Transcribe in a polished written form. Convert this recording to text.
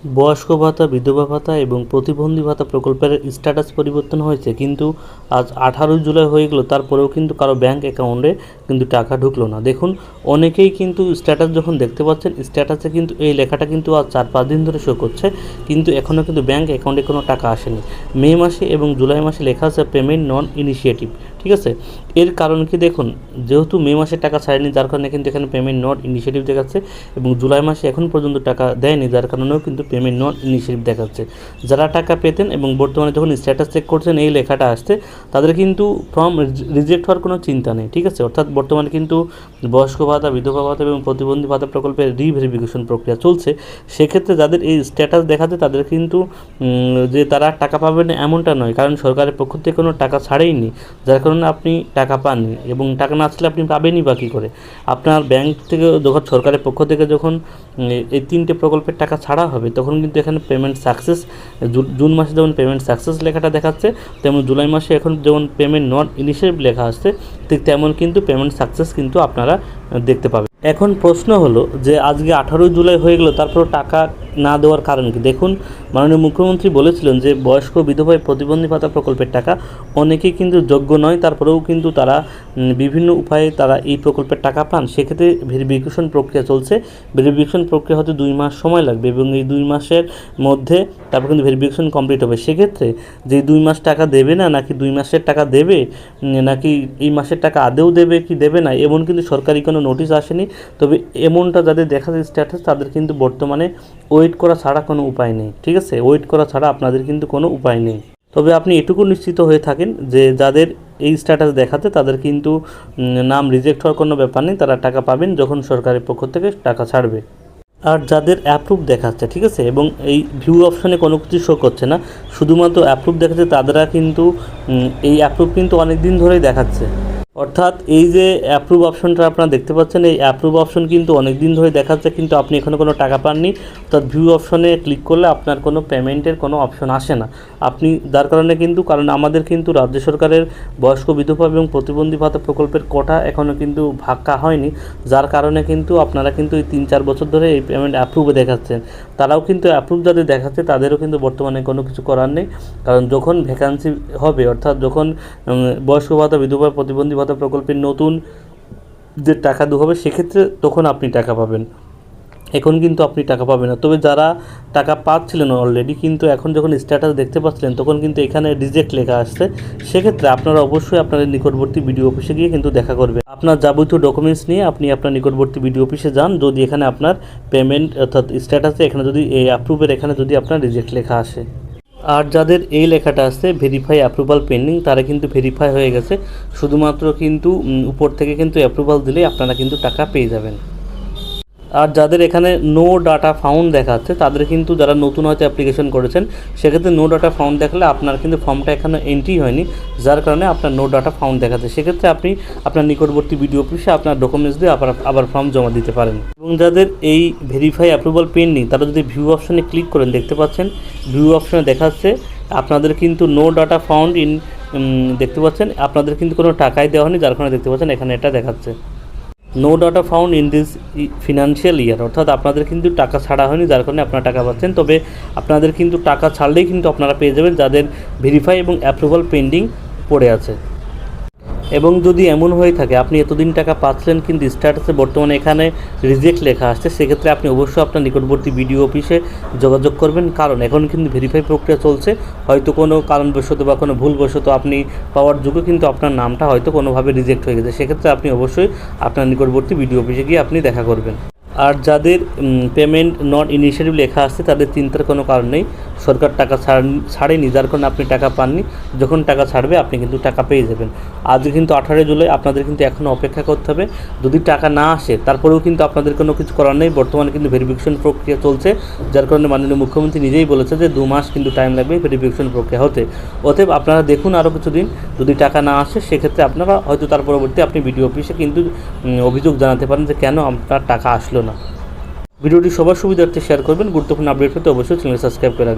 বয়স্ক ভাতা, বিধবা ভাতা এবং প্রতিবন্ধী ভাতা প্রকল্পের স্ট্যাটাস পরিবর্তন হয়েছে, কিন্তু আজ 18 জুলাই হয়ে গেল, তারপরেও কিন্তু কারো ব্যাংক অ্যাকাউন্টে কিন্তু টাকা ঢুকলো না। দেখুন, অনেকেই কিন্তু স্ট্যাটাস যখন দেখতে পাচ্ছেন, স্ট্যাটাসে কিন্তু এই লেখাটা কিন্তু আজ 4-5 দিন ধরে শো করছে, কিন্তু এখনও কিন্তু ব্যাংক অ্যাকাউন্টে কোনো টাকা আসেনি। মে মাসে এবং জুলাই মাসে লেখা আছে পেমেন্ট নন ইনিশিয়েটিভ, ঠিক আছে। এর কারণ কি দেখুন, যেহেতু মে মাসে টাকা ছাড়েনি, যার কারণে কিন্তু এখানে পেমেন্ট নট ইনিশিয়েটিভ দেখাচ্ছে, এবং জুলাই মাসে এখন পর্যন্ত টাকা দেয়নি, যার কারণেও কিন্তু পেমেন্ট নট ইনিশিয়েটিভ দেখাচ্ছে। যারা টাকা পেতেন এবং বর্তমানে যখন স্ট্যাটাস চেক করছেন এই লেখাটা আসছে, তাদের কিন্তু ফর্ম রিজেক্ট হওয়ার কোনো চিন্তা নেই, ঠিক আছে। অর্থাৎ বর্তমানে কিন্তু বয়স্ক ভাতা, বিধবা ভাতা এবং প্রতিবন্ধী ভাতা প্রকল্পের রিভেরিফিকেশন প্রক্রিয়া চলছে। সেক্ষেত্রে যাদের এই স্ট্যাটাস দেখাতে, তাদের কিন্তু যে তারা টাকা পাবেন এমনটা নয়, কারণ সরকারের পক্ষ থেকে কোনো টাকা ছাড়েইনি, যার কারণে আপনি টাকা পাননি, এবং টাকা না আসলে আপনি পাবেনই বা কী করে। আপনার ব্যাংক থেকে যখন সরকারের পক্ষ থেকে যখন এই 3টে প্রকল্পের টাকা ছাড়া হবে, তখন কিন্তু এখানে পেমেন্ট সাকসেস, জুন মাসে যেমন পেমেন্ট সাকসেস লেখাটা দেখাচ্ছে, তেমন জুলাই মাসে এখন যেমন পেমেন্ট নট ইনিশিয়েটিভ লেখা আসছে, ঠিক তেমন কিন্তু পেমেন্ট সাকসেস কিন্তু আপনারা দেখতে পাবেন। এখন প্রশ্ন হলো যে আজকে 18 জুলাই হয়ে গেল, তারপর টাকা না দেওয়ার কারণ কি? দেখুন, মাননীয় মুখ্যমন্ত্রী বলেছিলেন যে বয়স্ক বিধবা প্রতিবন্ধী ভাতা প্রকল্পের টাকা অনেকেই কিন্তু যোগ্য নয়, তারপরেও কিন্তু তারা বিভিন্ন উপায়ে তারা এই প্রকল্পের টাকা পান। সেক্ষেত্রে ভেরিফিকেশন প্রক্রিয়া চলছে। ভেরিফিকেশন প্রক্রিয়া হতে 2 মাস সময় লাগবে, এবং এই 2 মাসের মধ্যে তারপর কিন্তু ভেরিফিকেশন কমপ্লিট হবে। সেক্ষেত্রে যে 2 মাস টাকা দেবে না, নাকি 2 মাসের টাকা দেবে, নাকি এই মাসের টাকা আদেও দেবে কি দেবে না, এমন কিন্তু সরকারি কোনো নোটিশ আসেনি। তবে এমনটা যাদের দেখা যায় স্ট্যাটাস, তাদের কিন্তু বর্তমানে ওয়েট করা ছাড়া কোনো উপায় নেই, ঠিক আছে। ওয়েট করা ছাড়া আপনাদের কিন্তু কোনো উপায় নেই। তবে আপনি এটুকু নিশ্চিত হয়ে থাকেন যে যাদের এই স্ট্যাটাস দেখাতে, তাদের কিন্তু নাম রিজেক্ট হওয়ার কোনো ব্যাপার নেই, তারা টাকা পাবেন যখন সরকারের পক্ষ থেকে টাকা ছাড়বে। আর যাদের অ্যাপ্রুভ দেখাচ্ছে, ঠিক আছে, এবং এই ভিউ অপশানে কোনো কিছু শো করছে না, শুধুমাত্র অ্যাপ্রুভ দেখাচ্ছে, তাদেরা কিন্তু এই অ্যাপ্রুভ কিন্তু অনেক দিন ধরেই দেখাচ্ছে। অর্থাৎ এই যে অ্যাপ্রুভ অপশনটা আপনারা দেখতে পাচ্ছেন, এই অ্যাপ্রুভ অপশন কিন্তু অনেক দিন ধরে দেখাচ্ছে, কিন্তু আপনি এখনও কোনো টাকা পাননি। অর্থাৎ ভিউ অপশনে ক্লিক করলে আপনার কোনো পেমেন্টের কোনো অপশন আসে না। আপনি যার কারণে কিন্তু, কারণ আমাদের কিন্তু রাজ্য সরকারের বয়স্ক বিধবা এবং প্রতিবন্ধী ভাতা প্রকল্পের কোটা এখনও কিন্তু ভাগ্যা হয়নি, যার কারণে কিন্তু আপনারা কিন্তু এই 3-4 বছর ধরে এই পেমেন্ট অ্যাপ্রুভে দেখাচ্ছেন। তারাও কিন্তু অ্যাপ্রুভ যাদের দেখাচ্ছে, তাদেরও কিন্তু বর্তমানে কোনো কিছু করার নেই, কারণ যখন ভ্যাকান্সি হবে, অর্থাৎ যখন বয়স্ক ভাতা, বিধবা প্রতিবন্ধী ভাতা প্রকল্পের নতুন যে টাকা দেওয়া হবে, সেক্ষেত্রে তখন আপনি টাকা পাবেন। এখন কিন্তু আপনি টাকা পাবেন না। তবে যারা টাকা পাচ্ছিলেন অলরেডি, কিন্তু এখন যখন স্ট্যাটাস দেখতে পাচ্ছিলেন, তখন কিন্তু এখানে রিজেক্ট লেখা আসছে। সেক্ষেত্রে আপনারা অবশ্যই আপনাদের নিকটবর্তী বিডিও অফিসে গিয়ে কিন্তু দেখা করবেন। আপনার যাবতীয় ডকুমেন্টস নিয়ে আপনি আপনার নিকটবর্তী বিডিও অফিসে যান, যদি এখানে আপনার পেমেন্ট অর্থাৎ স্ট্যাটাসে এখানে যদি এই অ্যাপ্রুভের এখানে যদি আপনার রিজেক্ট লেখা আসে। আর যাদের এই লেখাটা আসছে ভেরিফাই অ্যাপ্রুভাল পেন্ডিং, তারা কিন্তু ভেরিফাই হয়ে গেছে। শুধুমাত্র কিন্তু উপর থেকে কিন্তু অ্যাপ্রুভাল দিলেই আপনারা কিন্তু টাকা পেয়ে যাবেন। আর যাদের এখানে নো ডাটা ফাউন্ড দেখাচ্ছে, তাদের কিন্তু যারা নতুন হয়তো অ্যাপ্লিকেশন করেছেন, সেক্ষেত্রে নো ডাটা ফাউন্ড দেখালে আপনার কিন্তু ফর্মটা এখানে এন্ট্রি হয়নি, যার কারণে আপনার নো ডাটা ফাউন্ড দেখাচ্ছে। সেক্ষেত্রে আপনি আপনার নিকটবর্তী বিডিও অফিসে আপনার ডকুমেন্টস দিয়ে আবার ফর্ম জমা দিতে পারেন। এবং যাদের এই ভেরিফাই অ্যাপ্রুভাল পেন্ডিং, তারা যদি ভিউ অপশনে ক্লিক করেন, দেখতে পাচ্ছেন ভিউ অপশনে দেখাচ্ছে আপনাদের কিন্তু নো ডাটা ফাউন্ড ইন, দেখতে পাচ্ছেন আপনাদের কিন্তু কোনো টাকাই দেওয়া হয়নি, যার কারণে দেখতে পাচ্ছেন এখানে এটা দেখাচ্ছে no data found in this financial year, অর্থাৎ আপনাদের কিন্তু টাকা ছাড়া হয়নি, যার কারণে আপনারা টাকা পাচ্ছেন। তবে আপনাদের কিন্তু টাকা ছাড়লেই কিন্তু আপনারা পেয়ে যাবেন, যাদের ভেরিফাই এবং অ্যাপ্রুভাল পেন্ডিং পড়ে আছে। এবং যদি এমন হয়ে থাকে আপনি এতদিন টাকা পাচ্ছিলেন, কিন্তু স্ট্যাটাসে বর্তমানে এখানে রিজেক্ট লেখা আসছে, সেক্ষেত্রে আপনি অবশ্যই আপনার নিকটবর্তী বিডিও অফিসে যোগাযোগ করবেন, কারণ এখন কিন্তু ভেরিফাই প্রক্রিয়া চলছে। হয়তো কোনো কারণবশত বা কোনো ভুলবশত আপনি পাওয়ার যোগ্য, কিন্তু আপনার নামটা হয়তো কোনোভাবে রিজেক্ট হয়ে গেছে। সেক্ষেত্রে আপনি অবশ্যই আপনার নিকটবর্তী বিডিও অফিসে গিয়ে আপনি দেখা করবেন। আর যাদের পেমেন্ট নট ইনিশিয়েটিভ লেখা আসছে, তাদের চিন্তার কোনো কারণ নেই, সরকার টাকা ছাড়েনি, যার কারণে আপনি টাকা পাননি। যখন টাকা ছাড়বে আপনি কিন্তু টাকা পেয়ে যাবেন। আজ কিন্তু 18 জুলাই, আপনাদের কিন্তু এখনও অপেক্ষা করতে হবে। যদি টাকা না আসে, তারপরেও কিন্তু আপনাদের কোনো কিছু করার নেই। বর্তমানে কিন্তু ভেরিফিকেশন প্রক্রিয়া চলছে, যার কারণে মাননীয় মুখ্যমন্ত্রী নিজেই বলেছে যে 2 মাস কিন্তু টাইম লাগবে ভেরিফিকেশন প্রক্রিয়া হতে। অতএব আপনারা দেখুন আরও কিছুদিন, যদি টাকা না আসে, সেক্ষেত্রে আপনারা হয়তো তার পরবর্তী আপনি বিডিও অফিসে কিন্তু অভিযোগ জানাতে পারেন যে কেন আপনার টাকা আসলো না। ভিডিওটি সবার সুবিধার্থে শেয়ার করবেন। গুরুত্বপূর্ণ আপডেট পেতে অবশ্যই চ্যানেল সাবস্ক্রাইব করে রাখবেন।